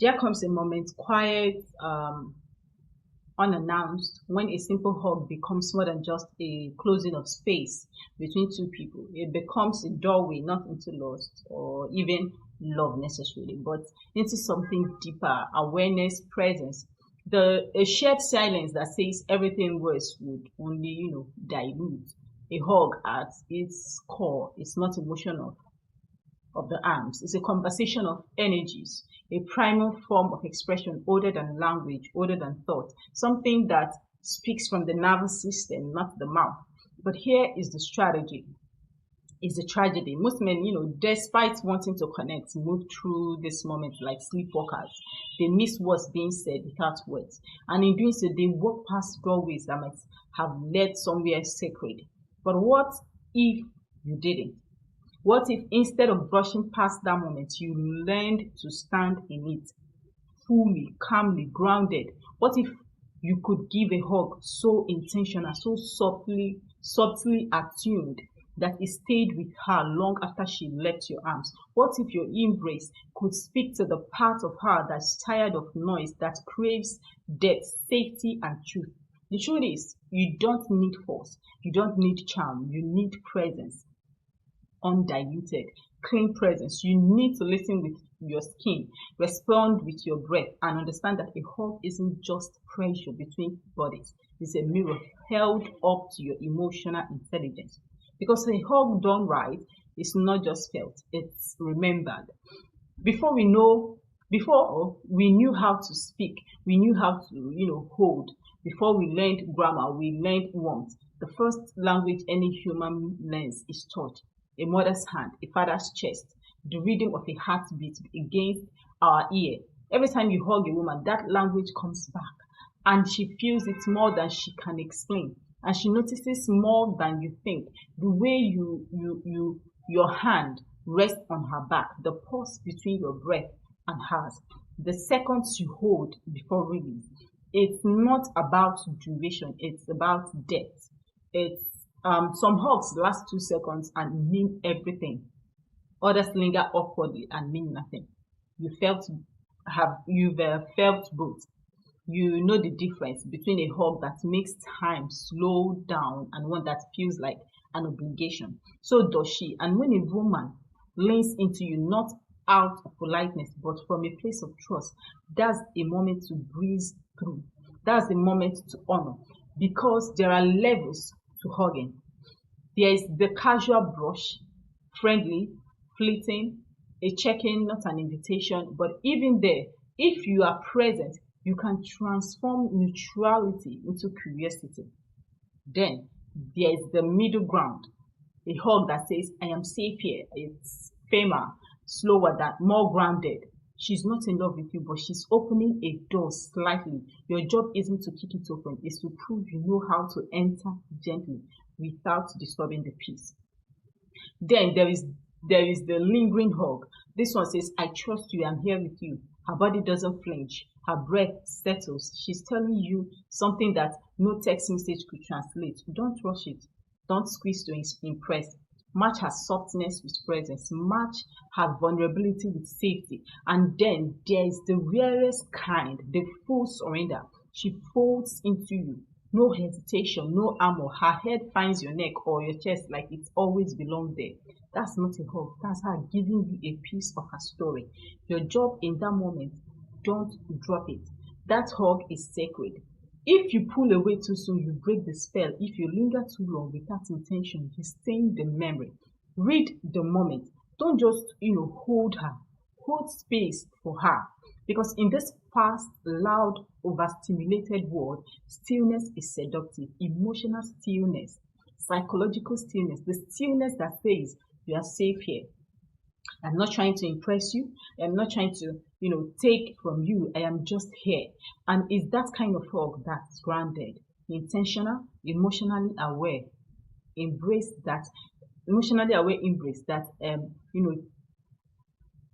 There comes a moment, quiet, unannounced, when a simple hug becomes more than just a closing of space between two people. It becomes a doorway, not into lust or even love necessarily, but into something deeper, awareness, presence. A shared silence that says everything worse would only, dilute. A hug at its core is not emotional of the arms. It's a conversation of energies, a primal form of expression older than language, older than thought, something that speaks from the nervous system, not the mouth. But here is the strategy. Is the tragedy. Most men, despite wanting to connect, move through this moment like sleepwalkers. They miss what's being said without words. And in doing so, they walk past doorways that might have led somewhere sacred. But what if you didn't? What if instead of brushing past that moment, you learned to stand in it, fully, calmly, grounded? What if you could give a hug so intentional, so subtly attuned, that it stayed with her long after she left your arms? What if your embrace could speak to the part of her that's tired of noise, that craves depth, safety, and truth? The truth is, you don't need force, you don't need charm, you need presence. Undiluted, clean presence. You need to listen with your skin, respond with your breath, and understand that a hug isn't just pressure between bodies. It's a mirror held up to your emotional intelligence. Because a hug done right is not just felt, it's remembered. Before we knew how to speak, we knew how to, hold. Before we learned grammar, we learned warmth. The first language any human learns is touch. A mother's hand, a father's chest, the rhythm of a heartbeat against our ear. Every time you hug a woman, that language comes back, and she feels it more than she can explain, and she notices more than you think. The way your hand rests on her back, the pause between your breath and hers, the seconds you hold before release. It's not about duration, it's about depth. It's some hugs last 2 seconds and mean everything. Others linger awkwardly and mean nothing. You've felt both. You know the difference between a hug that makes time slow down and one that feels like an obligation. So does she. And when a woman leans into you, not out of politeness, but from a place of trust, that's a moment to breeze through. That's a moment to honor, because there are levels to hugging. There is the casual brush, friendly, fleeting, a check-in, not an invitation. But even there, if you are present, you can transform neutrality into curiosity. Then there is the middle ground, a hug that says, I am safe here. It's firmer, slower, more grounded. She's not in love with you, but she's opening a door slightly. Your job isn't to kick it open, it's to prove you know how to enter gently without disturbing the peace. Then there is the lingering hug. This one says, I trust you, I'm here with you. Her body doesn't flinch, her breath settles. She's telling you something that no text message could translate. Don't rush it. Don't squeeze to impress. Match her softness with presence. Match her vulnerability with safety. And then there is the rarest kind, the full surrender. She folds into you. No hesitation, no armor. Her head finds your neck or your chest like it's always belonged there. That's not a hug. That's her giving you a piece of her story. Your job in that moment, don't drop it. That hug is sacred. If you pull away too soon, you break the spell. If you linger too long without intention, you stain the memory. Read the moment. Don't just, hold her. Hold space for her. Because in this fast, loud, overstimulated world, stillness is seductive. Emotional stillness, psychological stillness, the stillness that says you are safe here. I'm not trying to impress you. I'm not trying to, take from you. I am just here. And it's that kind of hug that's grounded, intentional, emotionally aware. Embrace that, emotionally aware embrace that,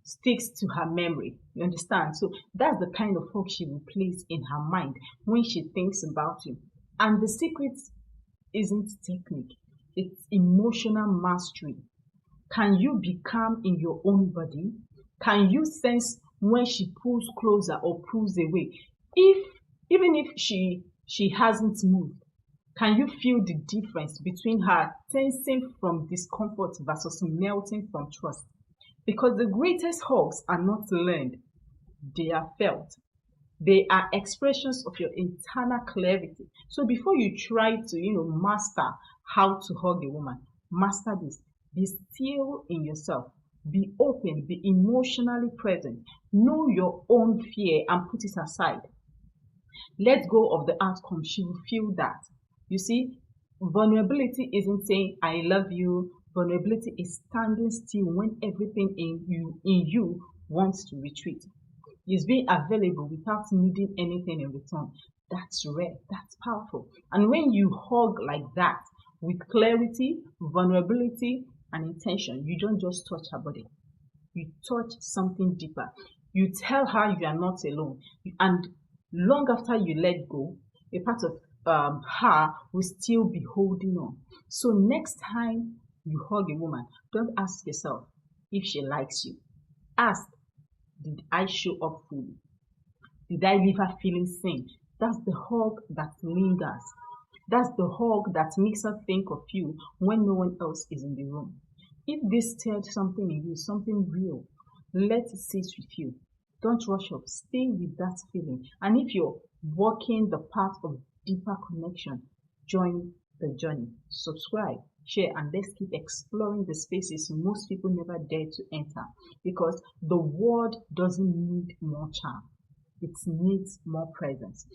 sticks to her memory. You understand? So that's the kind of hug she will place in her mind when she thinks about you. And the secret isn't technique, it's emotional mastery. Can you be calm in your own body? Can you sense when she pulls closer or pulls away. Even if she hasn't moved, can you feel the difference between her tensing from discomfort versus melting from trust? Because the greatest hugs are not learned, they are felt. They are expressions of your internal clarity. So before you try to, master how to hug a woman, master this. Be still in yourself. Be open. Be emotionally present. Know your own fear and put it aside. Let go of the outcome. She will feel that. You see, vulnerability isn't saying I love you. Vulnerability is standing still when everything in you wants to retreat. Is being available without needing anything in return. That's rare. That's powerful. And when you hug like that with clarity, vulnerability, and intention, you don't just touch her body. You touch something deeper. You tell her you are not alone. And long after you let go, a part of her will still be holding on. So next time you hug a woman, don't ask yourself if she likes you. Ask, did I show up fully? Did I leave her feeling seen? That's the hug that lingers. That's the hug that makes her think of you when no one else is in the room. If this stirred something in you, something real, let it sit with you. Don't rush up. Stay with that feeling. And if you're walking the path of deeper connection, join the journey. Subscribe, share, and let's keep exploring the spaces most people never dare to enter, because the world doesn't need more charm. It needs more presence.